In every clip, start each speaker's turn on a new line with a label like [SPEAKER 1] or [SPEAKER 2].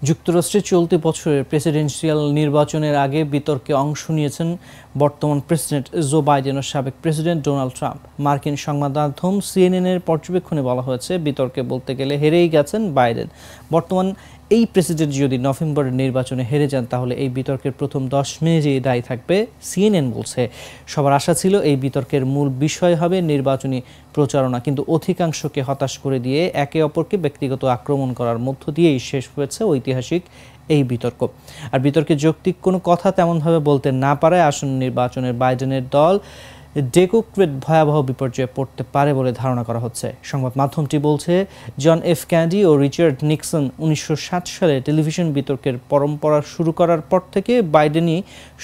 [SPEAKER 1] যুক্তরাষ্ট্রে চলতি বছরের প্রেসিডেন্সিয়াল নির্বাচনের আগে বিতর্কে অংশ নিয়েছেন বর্তমান প্রেসিডেন্ট জো বাইডেন ও সাবেক প্রেসিডেন্ট ডোনাল্ড ট্রাম্প। মার্কিন সংবাদ মাধ্যম সিএনএন-এর পর্যবেক্ষণে বলা হয়েছে, বিতর্কে বলতে গেলে হেরেই গেছেন বাইডেন। বর্তমান এই প্রেসিডেন্ট যদি নভেম্বরের নির্বাচনে হেরে যান, তাহলে এই বিতর্কের প্রথম 10 মিনিটেই দায়ী থাকবে সিএনএন বলছে। সবার আশা ছিল এই বিতর্কের মূল বিষয় হবে নির্বাচনী প্রচারণা, কিন্তু অধিকাংশকে হতাশ করে দিয়ে একে অপরকে ব্যক্তিগত আক্রমণ করার মধ্য দিয়েই শেষ হয়েছে ঐতিহাসিক এই বিতর্ক। আর বিতর্কে যৌক্তিক কোনো কথা তেমনভাবে বলতে না পারায় আসন্ন নির্বাচনের বাইডেনের দল ডেমোক্র্যাট ভয়াবহ বিপর্যয়ে পড়তে পারে বলে ধারণা করা হচ্ছে। সংবাদ মাধ্যমটি বলছে, জন এফ কেনেডি ও রিচার্ড নিক্সন 1960 সালে টেলিভিশন বিতর্কের পরম্পরা শুরু করার পর থেকে বাইডেনই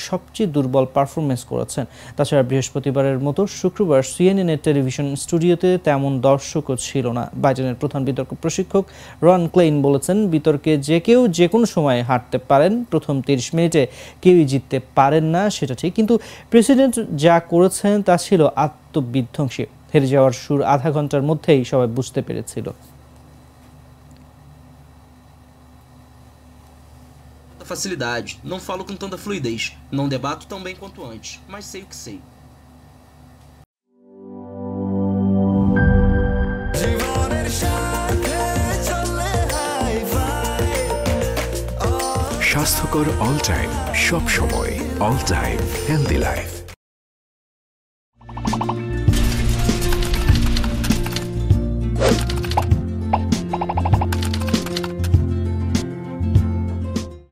[SPEAKER 1] সবচেয়ে দুর্বল পারফরমেন্স করেছেন। তাছাড়া বৃহস্পতিবারের মতো শুক্রবার সিএনএন-এর টেলিভিশন স্টুডিওতে তেমন দর্শকও ছিল না। বাইডেনের প্রধান বিতর্ক প্রশিক্ষক রন ক্লেইন বলেছেন, বিতর্কে যে কেউ যে কোনো সময় হারতে পারেন, প্রথম 30 মিনিটে কেউই জিততে পারেন না সেটা ঠিক, কিন্তু প্রেসিডেন্ট যা করেছেন তা ছিল আত্মবিধ্বংসী। হেরে যাওয়ার সুর আধা ঘন্টার মধ্যেই সবাই বুঝতে পেরেছিল।
[SPEAKER 2] Facilidade, não falo com tanta fluidez, não debato tão bem quanto antes, mas sei o que sei.
[SPEAKER 3] স্বাস্থ্যকর অল টাইম, সব সময় অল টাইম হেলদি লাইফ।